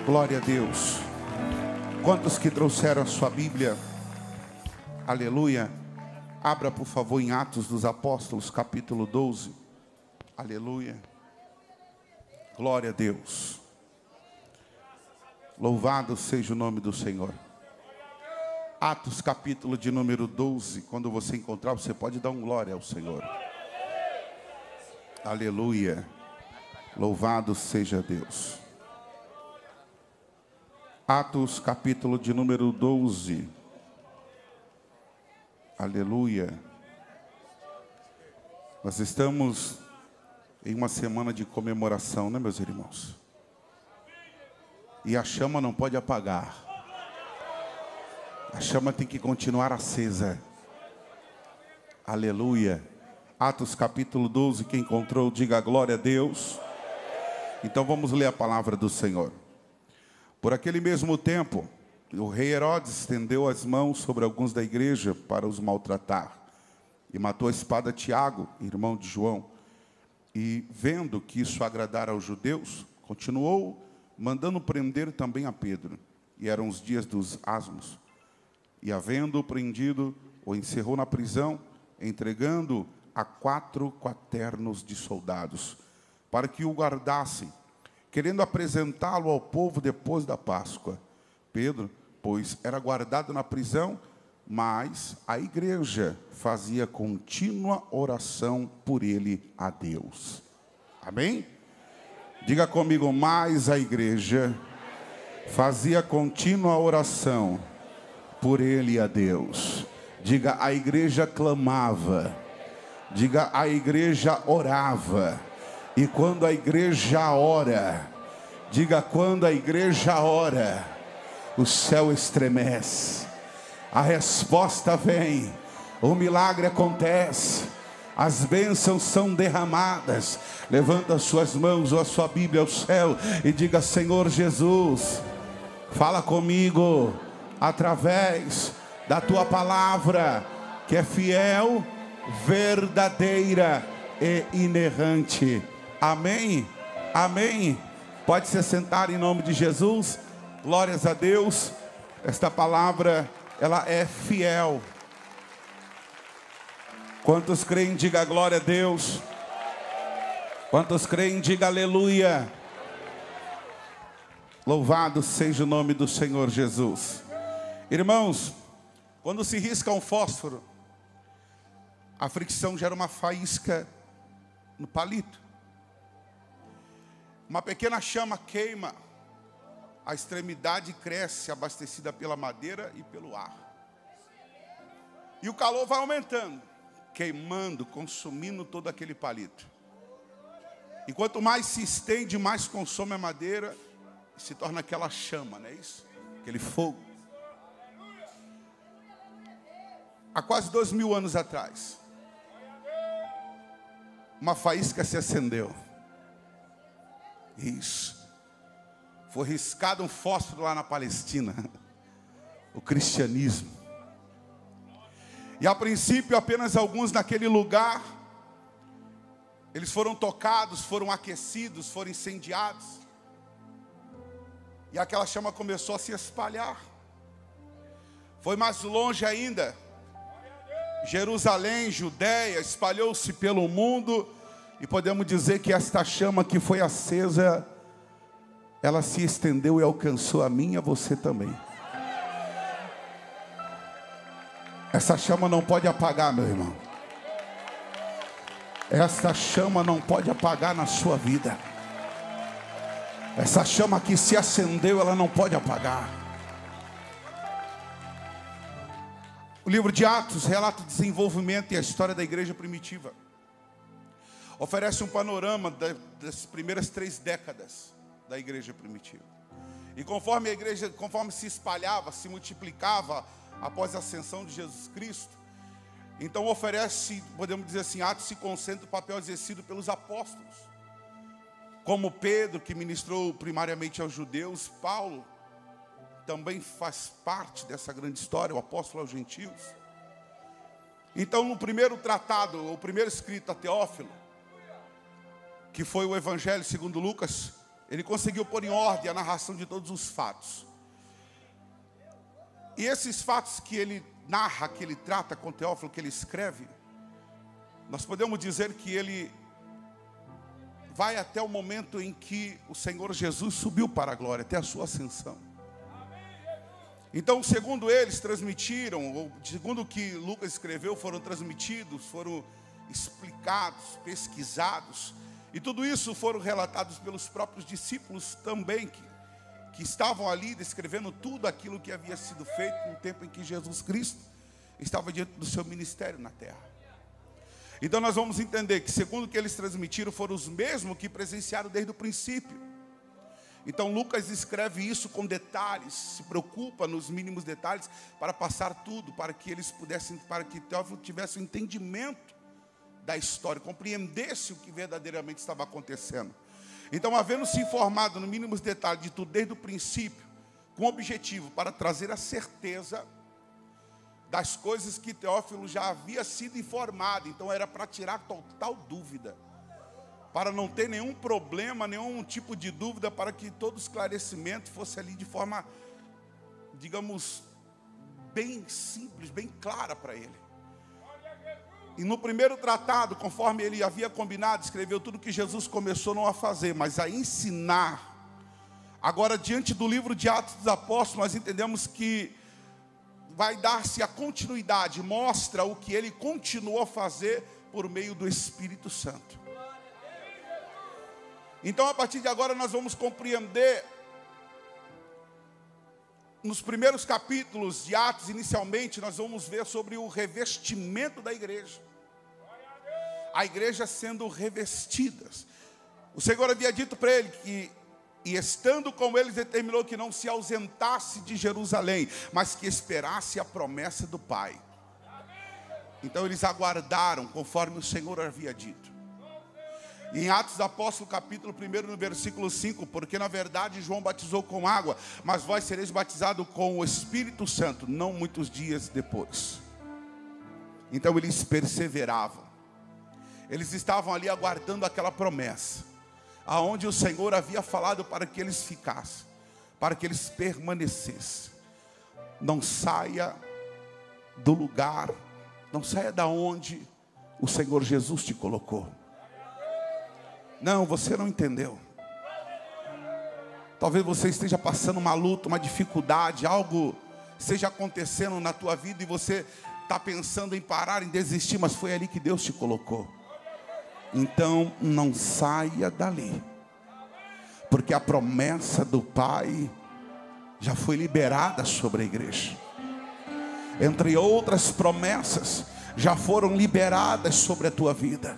Glória a Deus. Quantos que trouxeram a sua Bíblia? Aleluia. Abra, por favor, em Atos dos Apóstolos, capítulo 12. Aleluia. Glória a Deus. Louvado seja o nome do Senhor. Atos, capítulo de número 12. Quando você encontrar, você pode dar um glória ao Senhor. Aleluia. Louvado seja Deus. Atos, capítulo de número 12. Aleluia. Nós estamos em uma semana de comemoração, né, meus irmãos? E a chama não pode apagar. A chama tem que continuar acesa. Aleluia. Atos, capítulo 12. Quem encontrou, diga glória a Deus. Então vamos ler a palavra do Senhor. Por aquele mesmo tempo, o rei Herodes estendeu as mãos sobre alguns da igreja para os maltratar. E matou a espada Tiago, irmão de João. E vendo que isso agradara aos judeus, continuou mandando prender também a Pedro. E eram os dias dos asmos. E havendo-o prendido, o encerrou na prisão, entregando a 4 quaternos de soldados, para que o guardassem, querendo apresentá-lo ao povo depois da Páscoa. Pedro, pois, era guardado na prisão, mas a igreja fazia contínua oração por ele a Deus. Amém? Diga comigo, mas a igreja fazia contínua oração por ele a Deus. Diga, a igreja clamava. Diga, a igreja orava. E quando a igreja ora, diga, quando a igreja ora, o céu estremece, a resposta vem, o milagre acontece, as bênçãos são derramadas. Levanta as suas mãos ou a sua Bíblia ao céu e diga, Senhor Jesus, fala comigo através da tua palavra, que é fiel, verdadeira e inerrante. Amém? Amém? Pode se sentar em nome de Jesus. Glórias a Deus. Esta palavra, ela é fiel. Quantos creem, diga glória a Deus. Quantos creem, diga aleluia. Louvado seja o nome do Senhor Jesus. Irmãos, quando se risca um fósforo, a fricção gera uma faísca no palito. Uma pequena chama queima, a extremidade cresce, abastecida pela madeira e pelo ar. E o calor vai aumentando, queimando, consumindo todo aquele palito. E quanto mais se estende, mais consome a madeira, e se torna aquela chama, não é isso? Aquele fogo. Há quase 2000 anos atrás, uma faísca se acendeu. Isso. Foi riscado um fósforo lá na Palestina. O cristianismo. E a princípio apenas alguns naquele lugar, eles foram tocados, foram aquecidos, foram incendiados. E aquela chama começou a se espalhar. Foi mais longe ainda. Jerusalém, Judeia, espalhou-se pelo mundo. E podemos dizer que esta chama que foi acesa, ela se estendeu e alcançou a mim e a você também. Essa chama não pode apagar, meu irmão. Essa chama não pode apagar na sua vida. Essa chama que se acendeu, ela não pode apagar. O livro de Atos relata o desenvolvimento e a história da igreja primitiva. Oferece um panorama das primeiras 3 décadas da igreja primitiva. E conforme a igreja, conforme se espalhava, se multiplicava após a ascensão de Jesus Cristo, então oferece, podemos dizer assim, Atos se concentra o papel exercido pelos apóstolos. Como Pedro, que ministrou primariamente aos judeus, Paulo também faz parte dessa grande história, o apóstolo aos gentios. Então, no primeiro tratado, o primeiro escrito a Teófilo, que foi o Evangelho segundo Lucas, ele conseguiu pôr em ordem a narração de todos os fatos. E esses fatos que ele narra, que ele trata com Teófilo, que ele escreve, nós podemos dizer que ele vai até o momento em que o Senhor Jesus subiu para a glória, até a sua ascensão. Então, segundo eles transmitiram, ou segundo o que Lucas escreveu, foram transmitidos, foram explicados, pesquisados, e tudo isso foram relatados pelos próprios discípulos também, que estavam ali descrevendo tudo aquilo que havia sido feito no tempo em que Jesus Cristo estava diante do seu ministério na terra. Então nós vamos entender que, segundo o que eles transmitiram, foram os mesmos que presenciaram desde o princípio. Então Lucas escreve isso com detalhes, se preocupa nos mínimos detalhes para passar tudo, para que eles pudessem, para que Teófilo tivesse um entendimento da história, compreendesse o que verdadeiramente estava acontecendo. Então, havendo-se informado no mínimos detalhes de tudo desde o princípio, com o objetivo para trazer a certeza das coisas que Teófilo já havia sido informado. Então era para tirar total dúvida, para não ter nenhum problema, nenhum tipo de dúvida, para que todo esclarecimento fosse ali de forma, digamos, bem simples, bem clara para ele. E no primeiro tratado, conforme ele havia combinado, escreveu tudo que Jesus começou não a fazer, mas a ensinar. Agora, diante do livro de Atos dos Apóstolos, nós entendemos que vai dar-se a continuidade, mostra o que ele continuou a fazer por meio do Espírito Santo. Então, a partir de agora, nós vamos compreender, nos primeiros capítulos de Atos, inicialmente, nós vamos ver sobre o revestimento da igreja. A igreja sendo revestida. O Senhor havia dito para ele que, e estando com eles, determinou que não se ausentasse de Jerusalém, mas que esperasse a promessa do Pai. Então eles aguardaram, conforme o Senhor havia dito. Em Atos dos Apóstolos, capítulo 1, no versículo 5, porque na verdade João batizou com água, mas vós sereis batizados com o Espírito Santo, não muitos dias depois. Então eles perseveravam. Eles estavam ali aguardando aquela promessa, aonde o Senhor havia falado para que eles ficassem, para que eles permanecessem. Não saia do lugar, não saia da onde o Senhor Jesus te colocou. Não, você não entendeu. Talvez você esteja passando uma luta, uma dificuldade, algo esteja acontecendo na tua vida e você está pensando em parar, em desistir, mas foi ali que Deus te colocou. Então não saia dali, porque a promessa do Pai já foi liberada sobre a igreja. Entre outras promessas, já foram liberadas sobre a tua vida.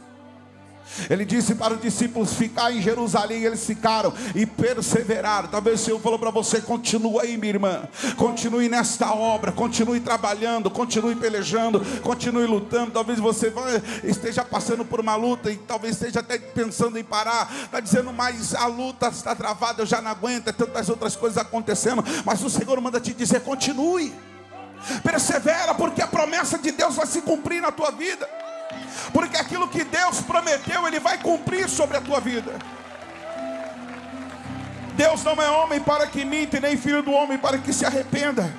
Ele disse para os discípulos ficar em Jerusalém, e eles ficaram e perseveraram. Talvez o Senhor falou para você: continue aí, minha irmã, continue nesta obra, continue trabalhando, continue pelejando, continue lutando. Talvez você esteja passando por uma luta e talvez esteja até pensando em parar, está dizendo: mas a luta está travada, eu já não aguento, tantas outras coisas acontecendo. Mas o Senhor manda te dizer: continue, persevera, porque a promessa de Deus vai se cumprir na tua vida. Porque aquilo que Deus prometeu, Ele vai cumprir sobre a tua vida. Deus não é homem para que minta, nem filho do homem para que se arrependa.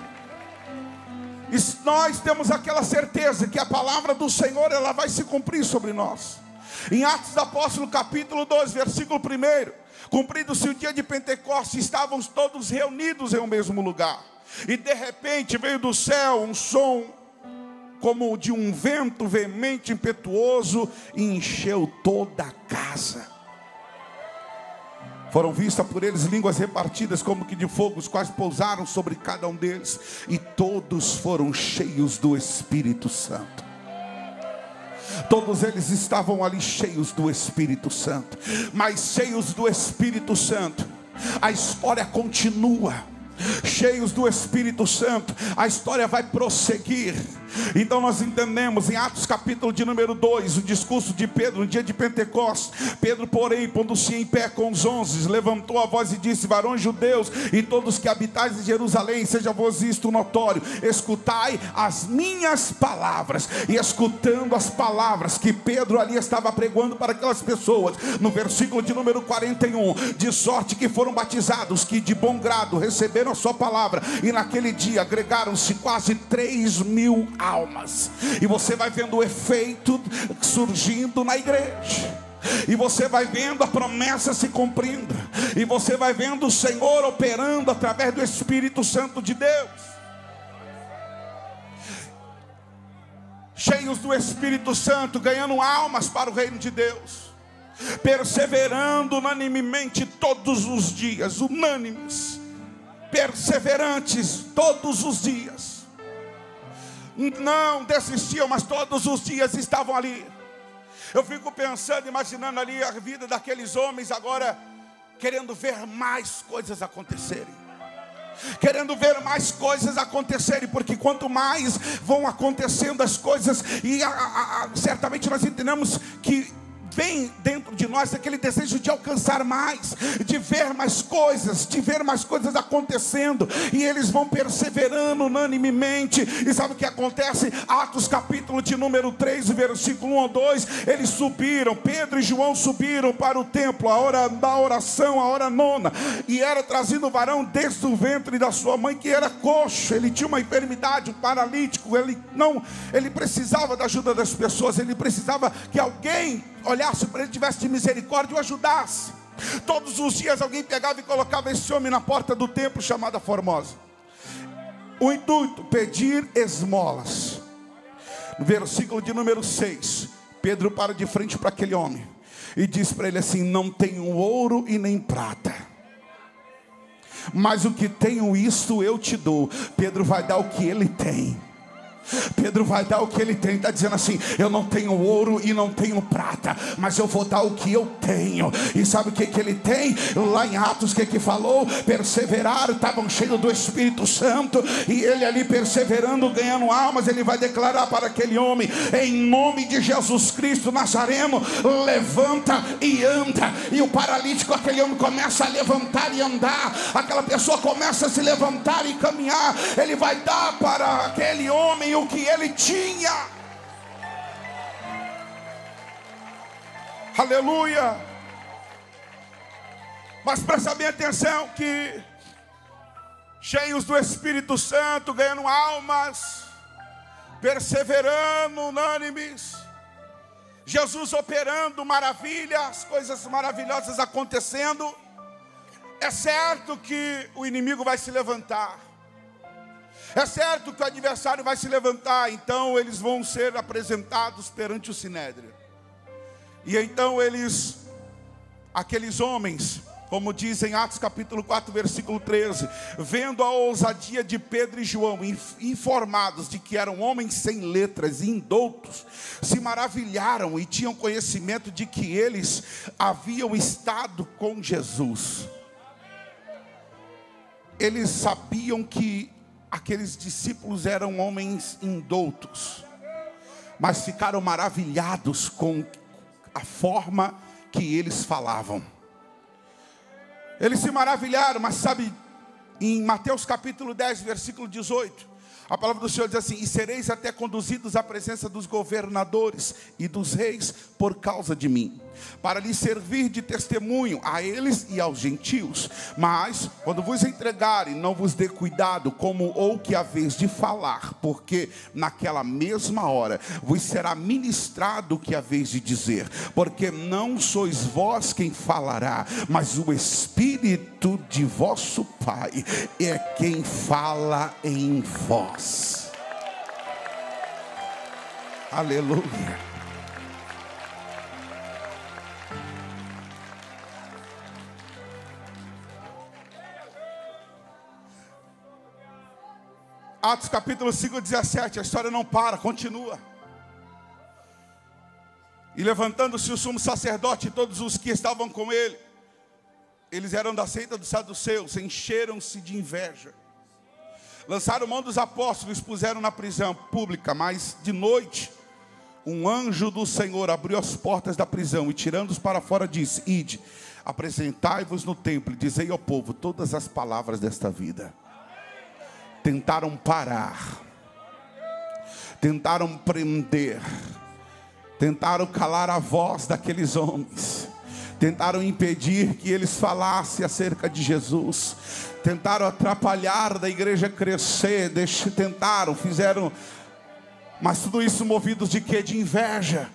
E nós temos aquela certeza que a palavra do Senhor, ela vai se cumprir sobre nós. Em Atos dos Apóstolos, capítulo 2, versículo 1: cumprido-se o dia de Pentecostes, estávamos todos reunidos em um mesmo lugar. E de repente veio do céu um som como de um vento veemente, impetuoso, e encheu toda a casa. Foram vistas por eles línguas repartidas como que de fogo, os quais pousaram sobre cada um deles, e todos foram cheios do Espírito Santo. Todos eles estavam ali cheios do Espírito Santo. Mas cheios do Espírito Santo, a história continua. cheios do Espírito Santo, a história vai prosseguir. Então nós entendemos em Atos capítulo de número 2, o discurso de Pedro no dia de Pentecostes. Pedro, porém, pondo-se em pé com os 11, levantou a voz e disse: varões judeus e todos que habitais em Jerusalém, seja vos isto notório, escutai as minhas palavras. E escutando as palavras que Pedro ali estava pregando para aquelas pessoas, no versículo de número 41, de sorte que foram batizados que de bom grado receberam a sua palavra, e naquele dia agregaram-se quase 3.000 almas. E você vai vendo o efeito surgindo na igreja, e você vai vendo a promessa se cumprindo, e você vai vendo o Senhor operando através do Espírito Santo de Deus. Cheios do Espírito Santo, ganhando almas para o reino de Deus, perseverando unanimemente todos os dias, unânimes, perseverantes todos os dias, não desistiam, mas todos os dias estavam ali. Eu fico pensando, imaginando ali a vida daqueles homens agora, querendo ver mais coisas acontecerem, querendo ver mais coisas acontecerem, porque quanto mais vão acontecendo as coisas, e certamente nós entendemos que vem dentro de nós aquele desejo de alcançar mais, de ver mais coisas, acontecendo, e eles vão perseverando unanimemente. E sabe o que acontece? Atos capítulo de número 3, versículo 1 a 2, eles subiram, Pedro e João subiram para o templo, a hora da oração, a hora nona, e era trazido um varão desde o ventre da sua mãe, que era coxo, ele tinha uma enfermidade, um paralítico, ele precisava da ajuda das pessoas, ele precisava que alguém olhasse para ele, tivesse de misericórdia e o ajudasse. Todos os dias alguém pegava e colocava esse homem na porta do templo chamada Formosa. O intuito, pedir esmolas. No versículo de número 6, Pedro para de frente para aquele homem e diz para ele assim: não tenho ouro e nem prata, mas o que tenho isto eu te dou. Pedro vai dar o que ele tem. Pedro vai dar o que ele tem. Está dizendo assim: eu não tenho ouro e não tenho prata, mas eu vou dar o que eu tenho. E sabe o que ele tem? Lá em Atos, o que falou? Perseveraram, estavam cheios do Espírito Santo, e ele ali perseverando, ganhando almas, ele vai declarar para aquele homem: em nome de Jesus Cristo Nazareno, levanta e anda. E o paralítico, aquele homem começa a levantar e andar, aquela pessoa começa a se levantar e caminhar. Ele vai dar para aquele homem o que ele tinha. Aleluia. Mas presta bem atenção que cheios do Espírito Santo, ganhando almas, perseverando unânimes, Jesus operando maravilhas, coisas maravilhosas acontecendo. É certo que o inimigo vai se levantar, é certo que o adversário vai se levantar. Então eles vão ser apresentados perante o Sinédrio. E então aqueles homens, como diz em Atos capítulo 4, versículo 13, vendo a ousadia de Pedro e João, informados de que eram homens sem letras e indoutos, se maravilharam e tinham conhecimento de que eles haviam estado com Jesus. Eles sabiam que aqueles discípulos eram homens indoutos, mas ficaram maravilhados com a forma que eles falavam. Eles se maravilharam, mas sabe, em Mateus capítulo 10, versículo 18, a palavra do Senhor diz assim: e sereis até conduzidos à presença dos governadores e dos reis por causa de mim, para lhes servir de testemunho a eles e aos gentios. Mas quando vos entregarem, não vos dê cuidado como ou que haveis de falar, porque naquela mesma hora vos será ministrado o que haveis de dizer, porque não sois vós quem falará, mas o Espírito de vosso Pai é quem fala em vós. Aleluia. Atos capítulo 5, 17, a história não para, continua. E levantando-se o sumo sacerdote e todos os que estavam com ele, eles eram da seita dos saduceus, encheram-se de inveja. Lançaram mão dos apóstolos, puseram na prisão pública, mas de noite, um anjo do Senhor abriu as portas da prisão e tirando-os para fora disse: ide, apresentai-vos no templo e dizei ao povo todas as palavras desta vida. Tentaram parar, tentaram prender, tentaram calar a voz daqueles homens, tentaram impedir que eles falassem acerca de Jesus, tentaram atrapalhar da igreja crescer, fizeram, mas tudo isso movidos de quê? De inveja.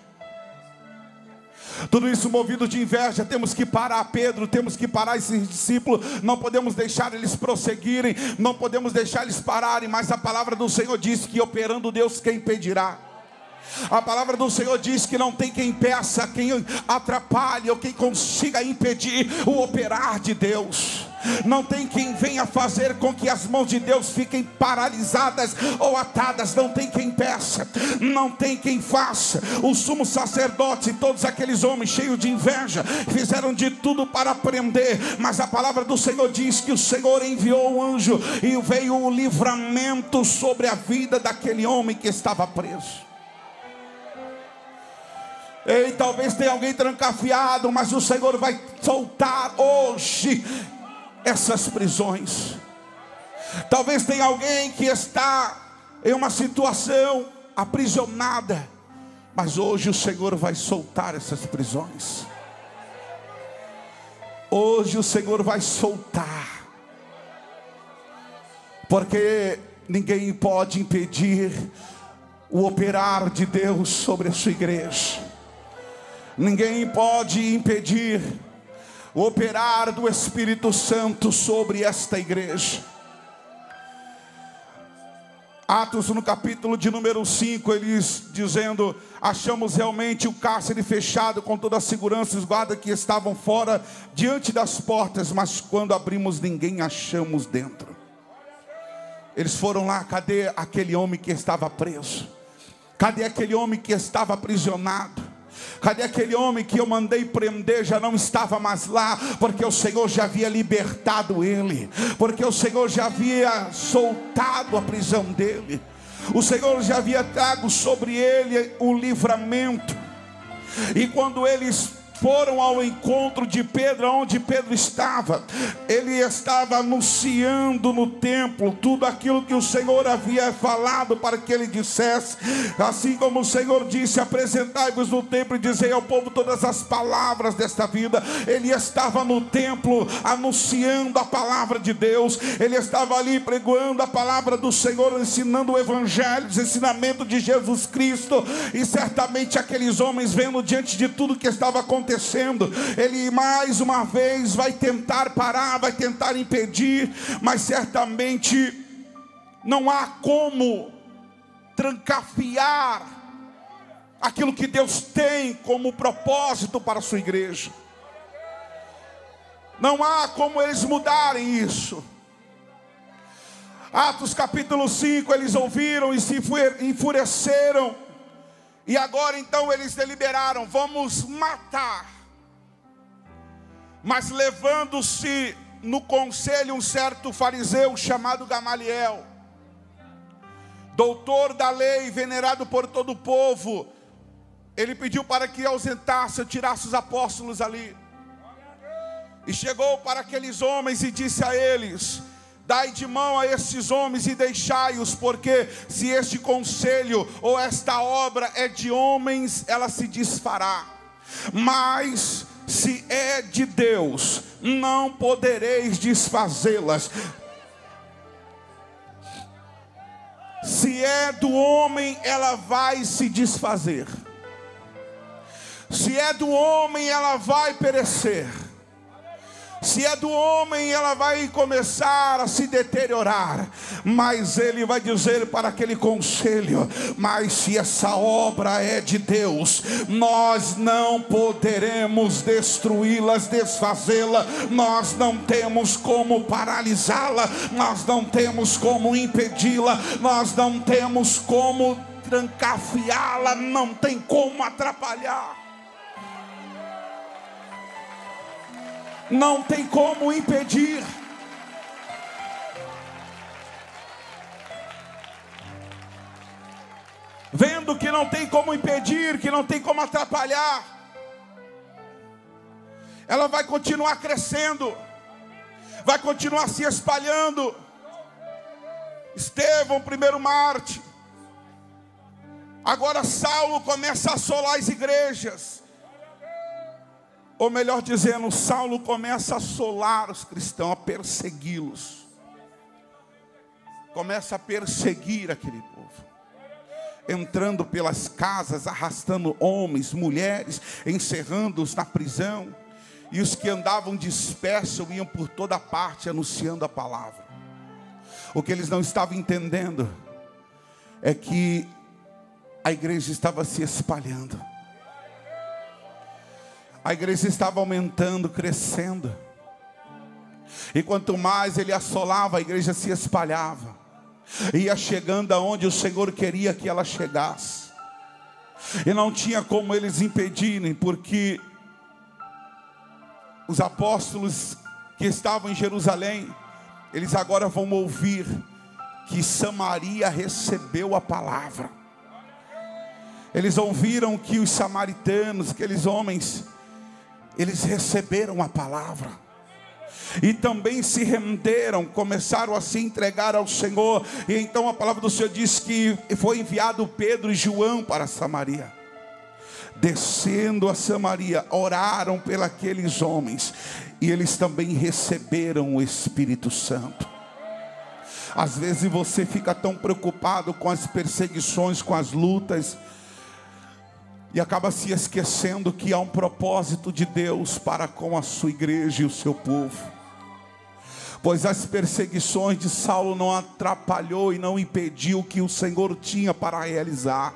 Tudo isso movido de inveja. Temos que parar Pedro, temos que parar esses discípulos, não podemos deixar eles prosseguirem, não podemos deixar eles pararem, mas a palavra do Senhor diz que operando Deus, quem impedirá? A palavra do Senhor diz que não tem quem impeça, quem atrapalhe ou quem consiga impedir o operar de Deus. Não tem quem venha fazer com que as mãos de Deus fiquem paralisadas ou atadas. Não tem quem impeça, não tem quem faça. O sumo sacerdote e todos aqueles homens cheios de inveja fizeram de tudo para prender, mas a palavra do Senhor diz que o Senhor enviou um anjo e veio o livramento sobre a vida daquele homem que estava preso. Ei, talvez tenha alguém trancafiado, mas o Senhor vai soltar hoje essas prisões. Talvez tenha alguém que está em uma situação aprisionada, mas hoje o Senhor vai soltar essas prisões. Hoje o Senhor vai soltar, porque ninguém pode impedir o operar de Deus sobre a sua igreja. Ninguém pode impedir o operar do Espírito Santo sobre esta igreja. Atos no capítulo de número 5, eles dizendo: achamos realmente o cárcere fechado com toda a segurança, os guardas que estavam fora diante das portas, mas quando abrimos ninguém achamos dentro. Eles foram lá: cadê aquele homem que estava preso? Cadê aquele homem que estava aprisionado? Cadê aquele homem que eu mandei prender? Já não estava mais lá, porque o Senhor já havia libertado ele, porque o Senhor já havia soltado a prisão dele, o Senhor já havia trago sobre ele o livramento. E quando eles foram ao encontro de Pedro, onde Pedro estava, ele estava anunciando no templo tudo aquilo que o Senhor havia falado para que ele dissesse. Assim como o Senhor disse: apresentai-vos no templo e dizei ao povo todas as palavras desta vida. Ele estava no templo anunciando a palavra de Deus, ele estava ali pregando a palavra do Senhor, ensinando o evangelho, os ensinamentos de Jesus Cristo. E certamente aqueles homens, vendo diante de tudo que estava acontecendo, ele mais uma vez vai tentar parar, vai tentar impedir, mas certamente não há como trancafiar aquilo que Deus tem como propósito para a sua igreja. Não há como eles mudarem isso. Atos capítulo 5, eles ouviram e se enfureceram. E agora então eles deliberaram: vamos matar. Mas levando-se no conselho um certo fariseu chamado Gamaliel, doutor da lei, venerado por todo o povo, ele pediu para que ausentasse, tirasse os apóstolos ali. E chegou para aqueles homens e disse a eles: dai de mão a estes homens e deixai-os, porque se este conselho ou esta obra é de homens, ela se desfará. Mas se é de Deus, não podereis desfazê-las. Se é do homem, ela vai se desfazer. Se é do homem, ela vai perecer. Se é do homem, ela vai começar a se deteriorar. Mas ele vai dizer para aquele conselho: mas se essa obra é de Deus, nós não poderemos destruí-las, desfazê-la. Nós não temos como paralisá-la, nós não temos como impedi-la, nós não temos como trancafiá-la, não tem como atrapalhar. não tem como impedir. Vendo que não tem como impedir, que não tem como atrapalhar, ela vai continuar crescendo, vai continuar se espalhando. Estevão, primeiro Marte. Agora Saulo começa a assolar as igrejas. Ou melhor dizendo, Saulo começa a assolar os cristãos, a persegui-los. Começa a perseguir aquele povo. Entrando pelas casas, arrastando homens, mulheres, encerrando-os na prisão. E os que andavam dispersos iam por toda parte anunciando a palavra. O que eles não estavam entendendo é que a igreja estava se espalhando. A igreja estava aumentando, crescendo. E quanto mais ele assolava, a igreja se espalhava. Ia chegando aonde o Senhor queria que ela chegasse. E não tinha como eles impedirem, porque os apóstolos que estavam em Jerusalém, eles agora vão ouvir que Samaria recebeu a palavra. Eles ouviram que os samaritanos, aqueles homens, eles receberam a palavra. E também se renderam, começaram a se entregar ao Senhor. E então a palavra do Senhor diz que foi enviado Pedro e João para Samaria. Descendo a Samaria, oraram pelos homens. E eles também receberam o Espírito Santo. Às vezes você fica tão preocupado com as perseguições, com as lutas, e acaba se esquecendo que há um propósito de Deus para com a sua igreja e o seu povo. Pois as perseguições de Saulo não atrapalhou e não impediu o que o Senhor tinha para realizar.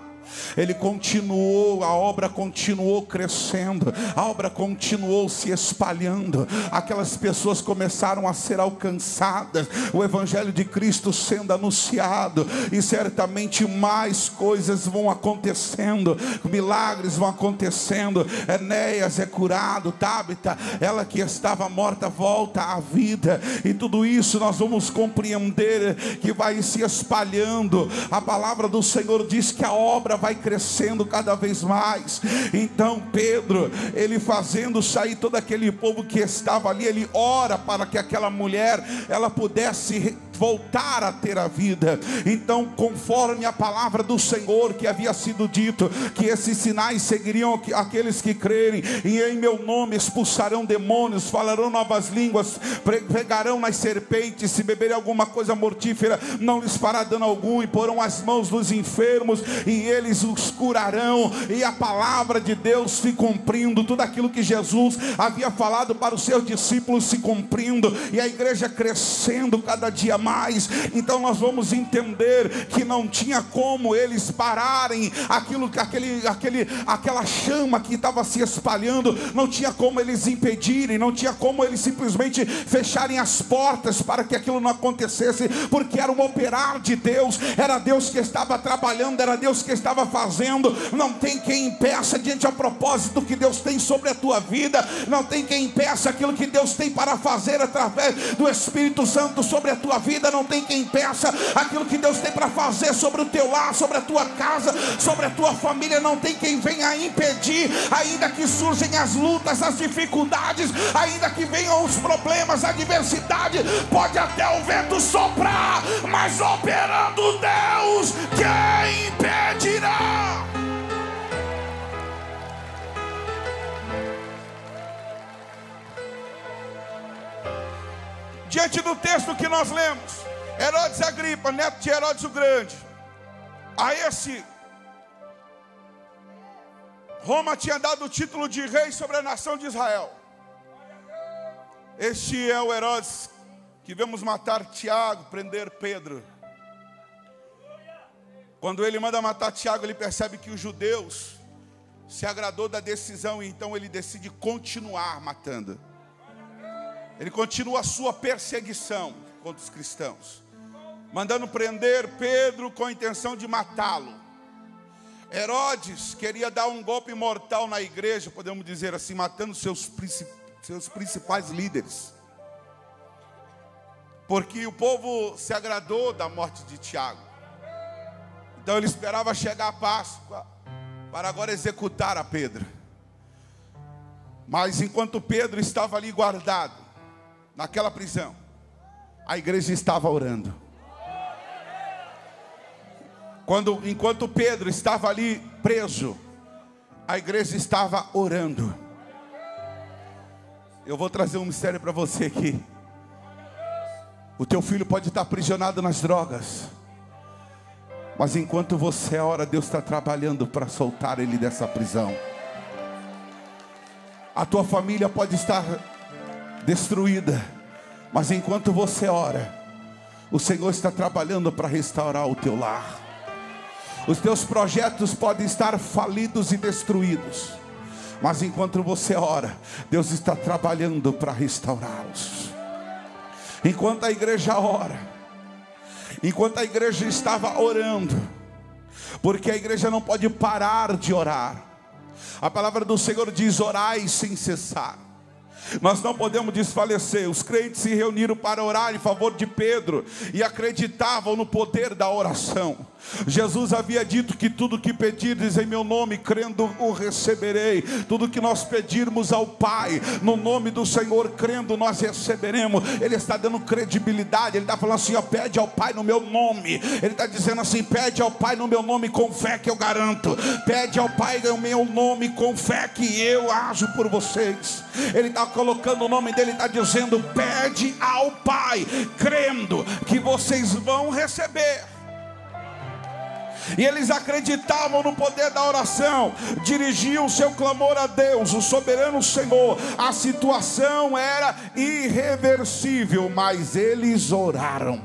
Ele continuou, a obra continuou crescendo, a obra continuou se espalhando. Aquelas pessoas começaram a ser alcançadas, o Evangelho de Cristo sendo anunciado, e certamente mais coisas vão acontecendo, milagres vão acontecendo. Enéas é curado, Tábita, ela que estava morta, volta à vida, e tudo isso nós vamos compreender que vai se espalhando. A palavra do Senhor diz que a obra vai crescendo cada vez mais. Então Pedro, ele fazendo sair todo aquele povo que estava ali, ele ora para que aquela mulher, ela pudesse voltar a ter a vida. Então, conforme a palavra do Senhor que havia sido dito, que esses sinais seguiriam aqueles que crerem, e em meu nome expulsarão demônios, falarão novas línguas, pegarão nas serpentes, se beberem alguma coisa mortífera, não lhes fará dano algum, e porão as mãos nos enfermos, e eles os curarão. E a palavra de Deus se cumprindo, tudo aquilo que Jesus havia falado para os seus discípulos se cumprindo, e a igreja crescendo cada dia mais. Então nós vamos entender que não tinha como eles pararem aquela chama que estava se espalhando, não tinha como eles impedirem, não tinha como eles simplesmente fecharem as portas para que aquilo não acontecesse, porque era um operar de Deus, era Deus que estava trabalhando, era Deus que estava fazendo. Não tem quem impeça diante ao propósito que Deus tem sobre a tua vida, não tem quem impeça aquilo que Deus tem para fazer através do Espírito Santo sobre a tua vida, não tem quem impeça aquilo que Deus tem para fazer sobre o teu lar, sobre a tua casa, sobre a tua família, não tem quem venha impedir, ainda que surgem as lutas, as dificuldades, ainda que venham os problemas, a adversidade, pode até o vento soprar, mas operando Deus, quem impedirá? Diante do texto que nós lemos, Herodes Agripa, neto de Herodes o Grande, a esse Roma tinha dado o título de rei sobre a nação de Israel. Este é o Herodes que vemos matar Tiago, prender Pedro. Quando ele manda matar Tiago, ele percebe que os judeus se agradou da decisão, e então ele decide continuar matando. Ele continua a sua perseguição contra os cristãos, mandando prender Pedro com a intenção de matá-lo. Herodes queria dar um golpe mortal na igreja, podemos dizer assim, matando seus principais líderes. Porque o povo se agradou da morte de Tiago. Então ele esperava chegar a Páscoa para agora executar a Pedro. Mas enquanto Pedro estava ali guardado, naquela prisão, a igreja estava orando. Enquanto Pedro estava ali preso, a igreja estava orando. Eu vou trazer um mistério para você aqui. O teu filho pode estar aprisionado nas drogas, mas enquanto você ora, Deus está trabalhando para soltar ele dessa prisão. A tua família pode estar destruída, mas enquanto você ora, o Senhor está trabalhando para restaurar o teu lar. Os teus projetos podem estar falidos e destruídos, mas enquanto você ora, Deus está trabalhando para restaurá-los. Enquanto a igreja ora, enquanto a igreja estava orando, porque a igreja não pode parar de orar. A palavra do Senhor diz: orai sem cessar. Nós não podemos desfalecer. Os crentes se reuniram para orar em favor de Pedro e acreditavam no poder da oração. Jesus havia dito que tudo que pedirdes em meu nome, crendo o receberei. Tudo que nós pedirmos ao Pai no nome do Senhor, crendo, nós receberemos. Ele está dando credibilidade. Ele está falando assim: ó, pede ao Pai no meu nome. Ele está dizendo assim: pede ao Pai no meu nome com fé que eu garanto. Pede ao Pai no meu nome com fé que eu ajo por vocês. Ele está colocando o nome dele, está dizendo: pede ao Pai, crendo que vocês vão receber. E eles acreditavam no poder da oração, dirigiam seu clamor a Deus, o soberano Senhor. A situação era irreversível, mas eles oraram.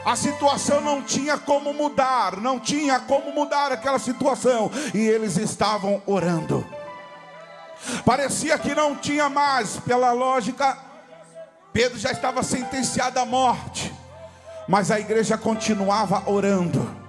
A situação não tinha como mudar, não tinha como mudar aquela situação, e eles estavam orando. Parecia que não tinha mais, pela lógica, Pedro já estava sentenciado à morte, mas a igreja continuava orando.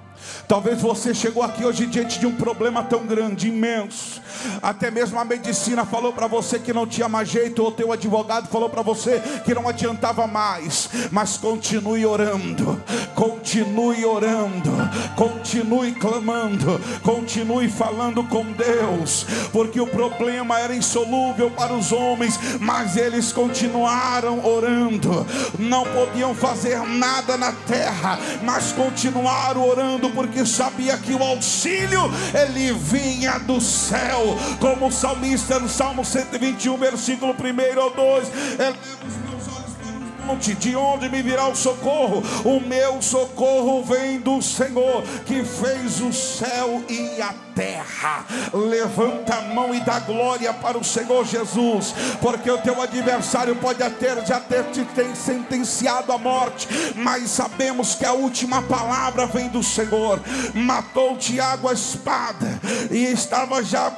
Talvez você chegou aqui hoje diante de um problema tão grande, imenso. Até mesmo a medicina falou para você que não tinha mais jeito, ou teu advogado falou para você que não adiantava mais. Mas continue orando, continue orando, continue clamando, continue falando com Deus, porque o problema era insolúvel para os homens, mas eles continuaram orando. Não podiam fazer nada na terra, mas continuaram orando, porque sabia que o auxílio ele vinha do céu. Como o salmista no Salmo 121, versículo 1 ou 2: elevo os meus olhos para o monte, de onde me virá o socorro? O meu socorro vem do Senhor, que fez o céu e a terra. Levanta a mão e dá glória para o Senhor Jesus, porque o teu adversário pode já ter te sentenciado à morte, mas sabemos que a última palavra vem do Senhor. Matou Tiago a espada e estava já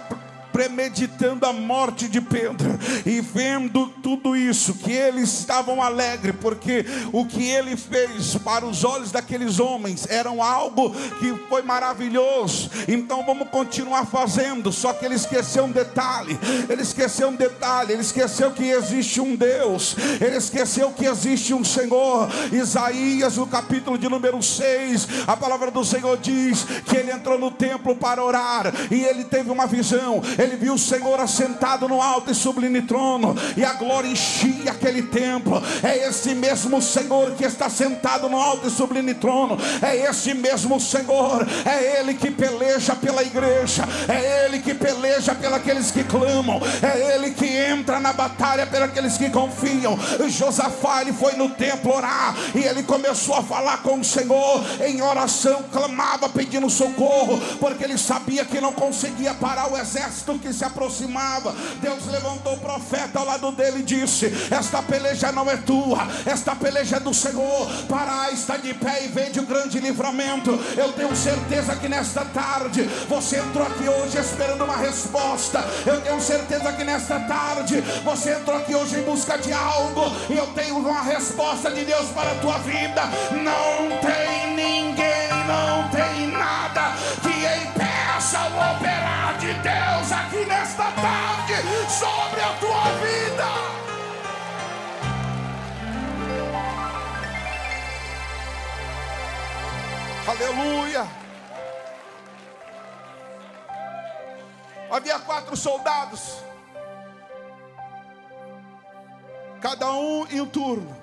premeditando a morte de Pedro, e vendo tudo isso, que eles estavam alegres, porque o que ele fez para os olhos daqueles homens era algo que foi maravilhoso. Então vamos continuar fazendo. Só que ele esqueceu um detalhe, ele esqueceu que existe um Deus, ele esqueceu que existe um Senhor. Isaías, no capítulo de número 6, a palavra do Senhor diz que ele entrou no templo para orar, e ele teve uma visão. Ele viu o Senhor assentado no alto e sublime trono, e a glória enchia aquele templo. É esse mesmo Senhor que está sentado no alto e sublime trono. É esse mesmo Senhor, é Ele que peleja pela igreja, é Ele que peleja pelos aqueles que clamam, é Ele que entra na batalha pelos aqueles que confiam. Josafá, ele foi no templo orar, e ele começou a falar com o Senhor em oração, clamava pedindo socorro, porque ele sabia que não conseguia parar o exército que se aproximava. Deus levantou o profeta ao lado dele e disse: esta peleja não é tua, esta peleja é do Senhor. Parai, está de pé e vede o grande livramento. Eu tenho certeza que nesta tarde você entrou aqui hoje esperando uma resposta. Eu tenho certeza que nesta tarde você entrou aqui hoje em busca de algo, e eu tenho uma resposta de Deus para a tua vida. Não tem ninguém, não tem nada que impeça o operar de Deus aqui nesta tarde sobre a tua Aleluia. Havia 4 soldados, cada um em um turno.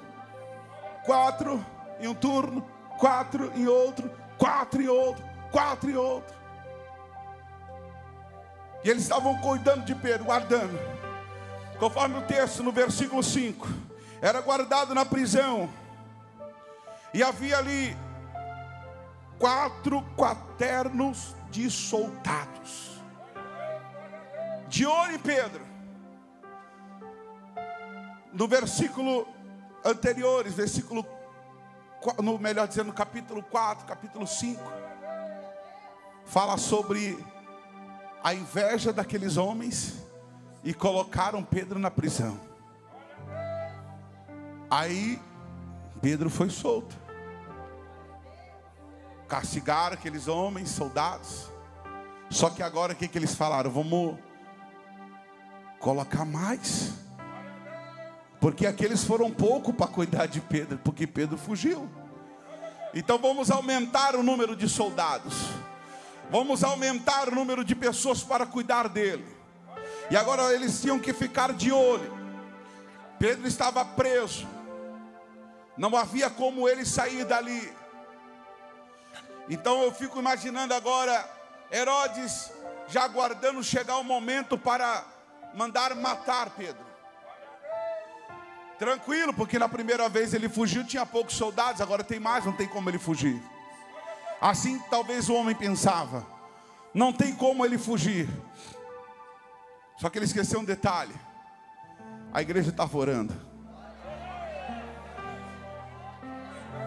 4 em um turno, 4 em outro, 4 em outro, 4 em outro. E eles estavam cuidando de Pedro, guardando. Conforme o texto, no versículo 5, era guardado na prisão. E havia ali 4 quaternos de soldados, de olho em Pedro. No versículo anteriores, melhor dizendo, no capítulo 4, capítulo 5, fala sobre a inveja daqueles homens e colocaram Pedro na prisão. Aí Pedro foi solto. Castigaram aqueles homens, soldados. Só que agora o que eles falaram? Vamos colocar mais, porque aqueles foram pouco para cuidar de Pedro, porque Pedro fugiu. Então vamos aumentar o número de soldados, vamos aumentar o número de pessoas para cuidar dele. E agora eles tinham que ficar de olho. Pedro estava preso, não havia como ele sair dali. Então eu fico imaginando agora Herodes já aguardando chegar o momento para mandar matar Pedro. Tranquilo, porque na primeira vez ele fugiu, tinha poucos soldados, agora tem mais, não tem como ele fugir. Assim talvez o homem pensava, não tem como ele fugir. Só que ele esqueceu um detalhe: a igreja estava orando.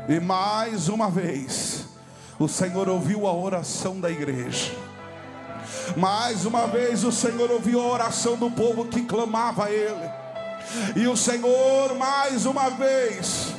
E mais uma vez o Senhor ouviu a oração da igreja. Mais uma vez o Senhor ouviu a oração do povo que clamava a Ele. E o Senhor mais uma vez,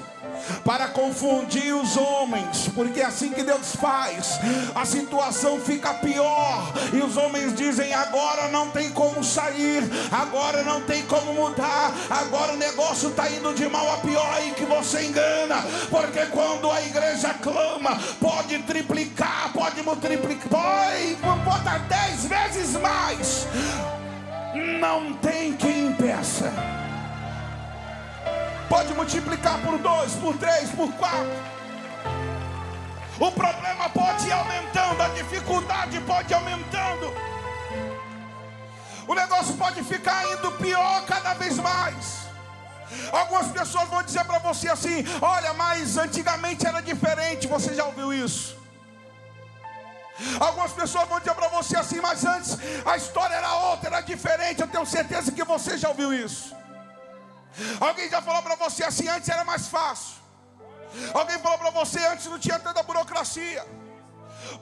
para confundir os homens, porque é assim que Deus faz, a situação fica pior, e os homens dizem: agora não tem como sair, agora não tem como mudar, agora o negócio está indo de mal a pior. Aí que você engana, porque quando a igreja clama, pode triplicar, pode multiplicar, pode botar 10 vezes mais, não tem quem impeça. Pode multiplicar por 2, por 3, por 4. O problema pode ir aumentando, a dificuldade pode ir aumentando. O negócio pode ficar indo pior cada vez mais. Algumas pessoas vão dizer para você assim: olha, mas antigamente era diferente. Você já ouviu isso? Algumas pessoas vão dizer para você assim: mas antes a história era outra, era diferente. Eu tenho certeza que você já ouviu isso. Alguém já falou para você assim: antes era mais fácil. Alguém falou para você: antes não tinha tanta burocracia.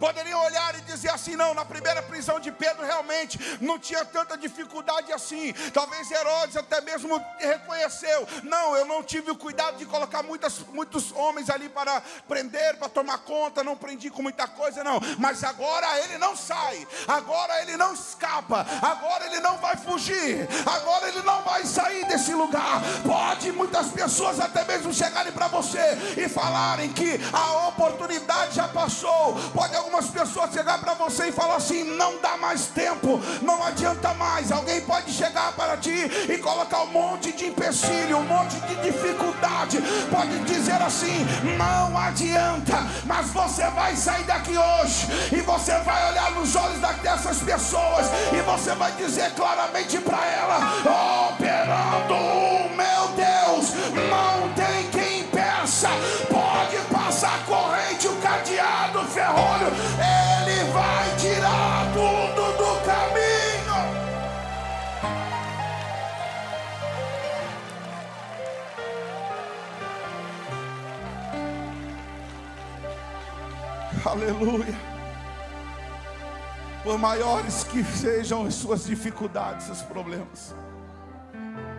Poderiam olhar e dizer assim: não, na primeira prisão de Pedro realmente não tinha tanta dificuldade assim. Talvez Herodes até mesmo reconheceu: não, eu não tive o cuidado de colocar muitos homens ali para prender, para tomar conta, não prendi com muita coisa, não. Mas agora ele não sai, agora ele não escapa, agora ele não vai fugir, agora ele não vai sair desse lugar. Pode muitas pessoas até mesmo chegarem para você e falarem que a oportunidade já passou. Pode algumas pessoas chegar para você e falar assim: não dá mais tempo, não adianta mais. Alguém pode chegar para ti e colocar um monte de empecilho, um monte de dificuldade. Pode dizer assim: não adianta, mas você vai sair daqui hoje e você vai olhar nos olhos dessas pessoas e você vai dizer claramente para ela: operando o meu Deus, não tem quem impeça. Pode passar a corrente, o cadeado, o ferrolho, Ele vai tirar tudo do caminho. Aleluia. Por maiores que sejam as suas dificuldades, seus problemas,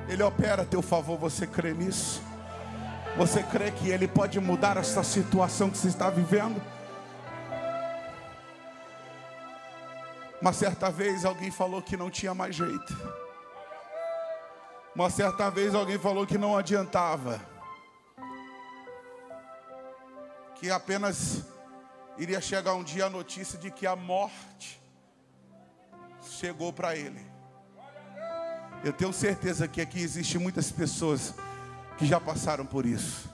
Ele opera a teu favor. Você crê nisso? Você crê que Ele pode mudar essa situação que você está vivendo? Uma certa vez alguém falou que não tinha mais jeito. Uma certa vez alguém falou que não adiantava, que apenas iria chegar um dia a notícia de que a morte chegou para ele. Eu tenho certeza que aqui existem muitas pessoas que já passaram por isso.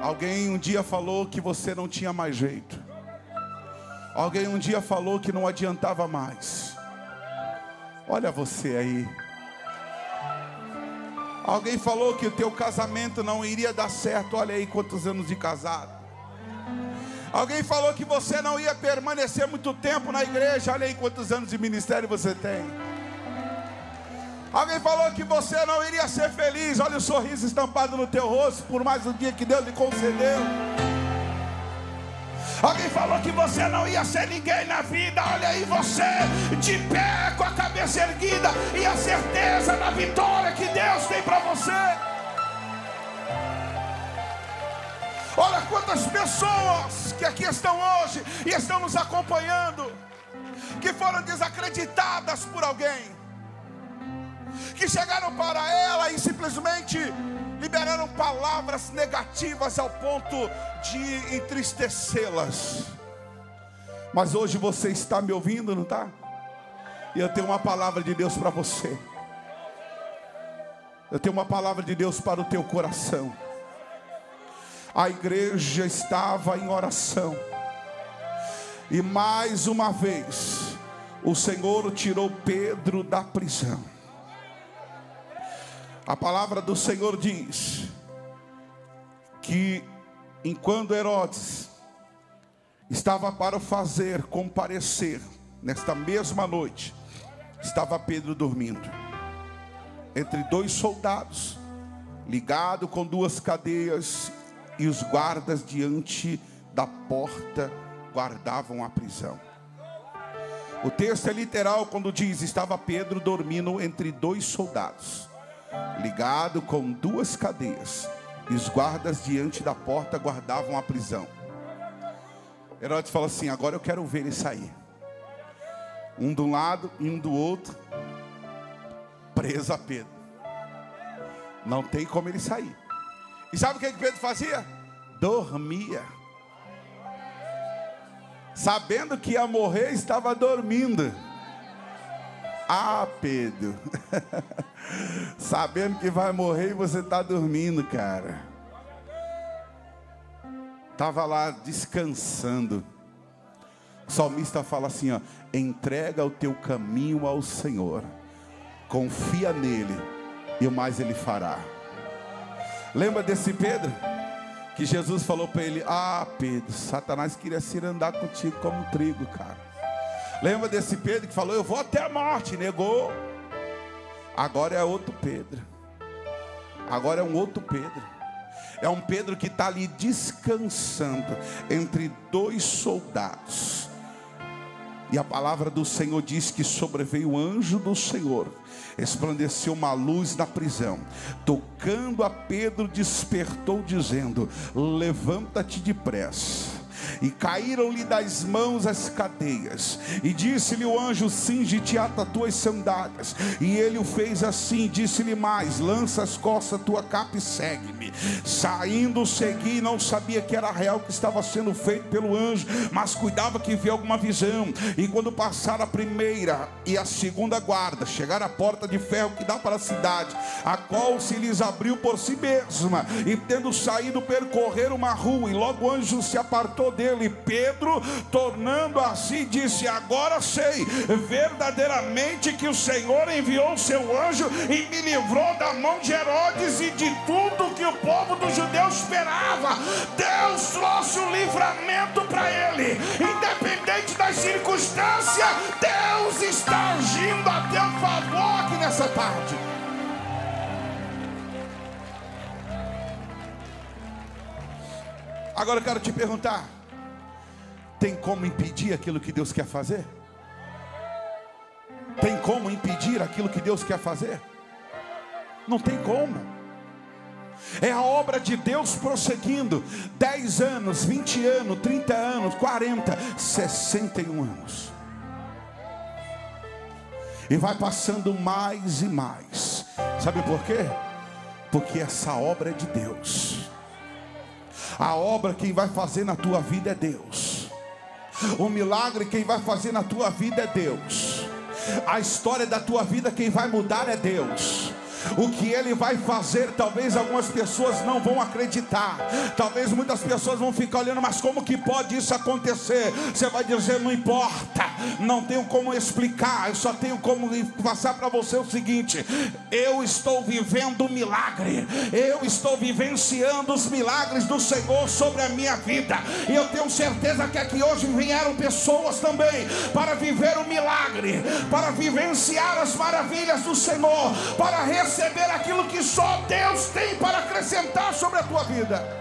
Alguém um dia falou que você não tinha mais jeito. Alguém um dia falou que não adiantava mais. Olha você aí. Alguém falou que o teu casamento não iria dar certo. Olha aí quantos anos de casado. Alguém falou que você não ia permanecer muito tempo na igreja. Olha aí quantos anos de ministério você tem. Alguém falou que você não iria ser feliz. Olha o sorriso estampado no teu rosto por mais um dia que Deus lhe concedeu. Alguém falou que você não ia ser ninguém na vida. Olha aí você, de pé, com a cabeça erguida e a certeza da vitória que Deus tem para você. Olha quantas pessoas que aqui estão hoje e estão nos acompanhando, que foram desacreditadas por alguém, que chegaram para ela e simplesmente liberaram palavras negativas ao ponto de entristecê-las. Mas hoje você está me ouvindo, não está? E eu tenho uma palavra de Deus para você. Eu tenho uma palavra de Deus para o teu coração. A igreja estava em oração, e mais uma vez o Senhor tirou Pedro da prisão. A palavra do Senhor diz que enquanto Herodes estava para fazer comparecer, nesta mesma noite, estava Pedro dormindo entre dois soldados, ligado com duas cadeias, e os guardas diante da porta guardavam a prisão. O texto é literal quando diz: estava Pedro dormindo entre dois soldados, ligado com duas cadeias, e os guardas diante da porta guardavam a prisão. Herodes fala assim: agora eu quero ver ele sair. Um de um lado e um do outro, preso a Pedro. Não tem como ele sair. E sabe o que Pedro fazia? Dormia. Sabendo que ia morrer, estava dormindo. Ah, Pedro. Sabendo que vai morrer e você está dormindo, cara. Estava lá descansando. O salmista fala assim, ó: entrega o teu caminho ao Senhor, confia nele e o mais ele fará. Lembra desse Pedro? Que Jesus falou para ele: ah, Pedro, Satanás queria se andar contigo como trigo, cara. Lembra desse Pedro que falou: eu vou até a morte, negou. Agora é outro Pedro. Agora é um outro Pedro. É um Pedro que está ali descansando entre dois soldados. E a palavra do Senhor diz que sobreveio o anjo do Senhor, resplandeceu uma luz na prisão, tocando a Pedro, despertou, dizendo: levanta-te depressa. E caíram-lhe das mãos as cadeias, e disse-lhe o anjo: cinge-te, ata tuas sandálias. E ele o fez assim. Disse-lhe mais: lança as costas a tua capa e segue-me. Saindo, segui, não sabia que era real que estava sendo feito pelo anjo, mas cuidava que via alguma visão. E quando passaram a primeira e a segunda guarda, chegaram à porta de ferro que dá para a cidade, a qual se lhes abriu por si mesma, e tendo saído, percorreram uma rua, e logo o anjo se apartou dele. Pedro, tornando a si, disse: agora sei verdadeiramente que o Senhor enviou o seu anjo e me livrou da mão de Herodes e de tudo que o povo dos judeus esperava. Deus trouxe o livramento para ele, independente das circunstâncias. Deus está agindo a teu favor aqui nessa tarde. Agora eu quero te perguntar: tem como impedir aquilo que Deus quer fazer? Tem como impedir aquilo que Deus quer fazer? Não tem como. É a obra de Deus prosseguindo. 10 anos, 20 anos, 30 anos, 40, 61 anos. E vai passando mais e mais. Sabe por quê? Porque essa obra é de Deus. A obra quem vai fazer na tua vida é Deus. O milagre quem vai fazer na tua vida é Deus. A história da tua vida quem vai mudar é Deus. O que Ele vai fazer, talvez algumas pessoas não vão acreditar. Talvez muitas pessoas vão ficar olhando, mas como que pode isso acontecer? Você vai dizer, não importa, não tenho como explicar, eu só tenho como passar para você o seguinte: eu estou vivendo um milagre, eu estou vivenciando os milagres do Senhor sobre a minha vida. E eu tenho certeza que aqui hoje vieram pessoas também para viver o milagre, para vivenciar as maravilhas do Senhor, para receber aquilo que só Deus tem para acrescentar sobre a tua vida.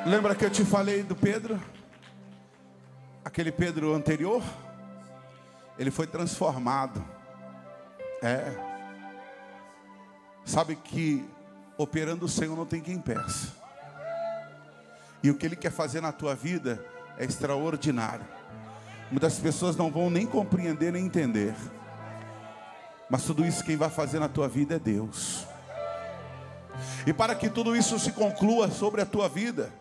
Lembra que eu te falei do Pedro? Aquele Pedro anterior, ele foi transformado. Sabe que operando o Senhor não tem quem peça. E o que Ele quer fazer na tua vida é extraordinário. Muitas pessoas não vão nem compreender nem entender, mas tudo isso quem vai fazer na tua vida é Deus. E para que tudo isso se conclua sobre a tua vida,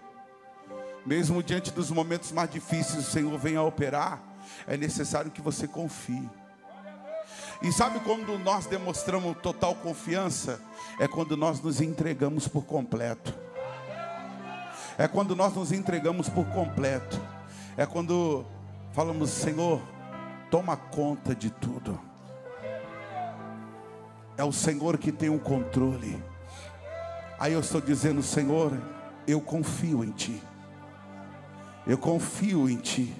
mesmo diante dos momentos mais difíceis, o Senhor venha a operar, é necessário que você confie. E sabe quando nós demonstramos total confiança? É quando nós nos entregamos por completo. É quando nós nos entregamos por completo. É quando falamos, Senhor, toma conta de tudo. É o Senhor que tem o controle. Aí eu estou dizendo, Senhor, eu confio em Ti. Eu confio em Ti.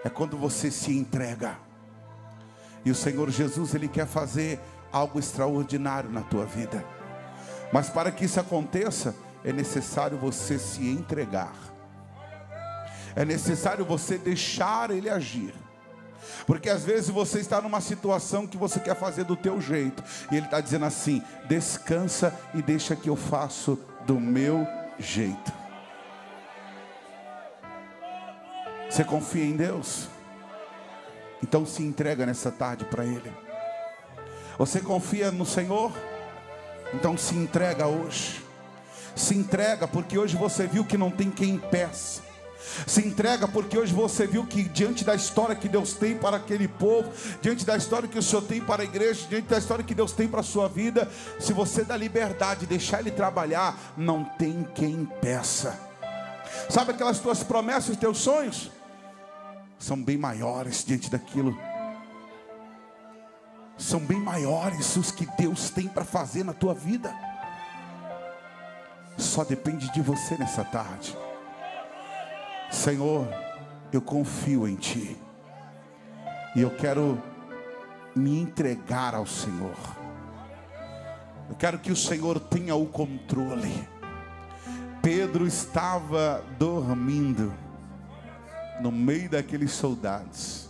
É quando você se entrega. E o Senhor Jesus, Ele quer fazer algo extraordinário na tua vida. Mas para que isso aconteça, é necessário você se entregar. É necessário você deixar Ele agir. Porque às vezes você está numa situação que você quer fazer do teu jeito. E Ele está dizendo assim, descansa e deixa que eu faço do meu jeito. Você confia em Deus? Então se entrega nessa tarde para Ele. Você confia no Senhor? Então se entrega hoje. Se entrega porque hoje você viu que não tem quem peça. Se entrega porque hoje você viu que diante da história que Deus tem para aquele povo, diante da história que o Senhor tem para a igreja, diante da história que Deus tem para a sua vida, se você dá liberdade, deixar Ele trabalhar, não tem quem peça. Sabe aquelas tuas promessas, teus sonhos? São bem maiores diante daquilo. São bem maiores os que Deus tem para fazer na tua vida. Só depende de você nessa tarde. Senhor, eu confio em Ti. E eu quero me entregar ao Senhor. Eu quero que o Senhor tenha o controle. Pedro estava dormindo no meio daqueles soldados.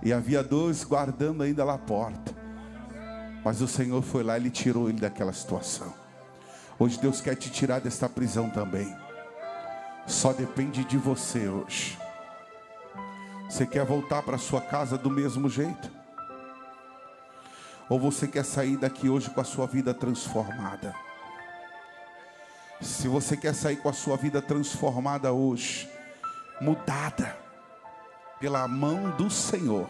E havia 2 guardando ainda lá a porta. Mas o Senhor foi lá e Ele tirou ele daquela situação. Hoje Deus quer te tirar desta prisão também. Só depende de você hoje. Você quer voltar para sua casa do mesmo jeito? Ou você quer sair daqui hoje com a sua vida transformada? Se você quer sair com a sua vida transformada hoje, mudada pela mão do Senhor,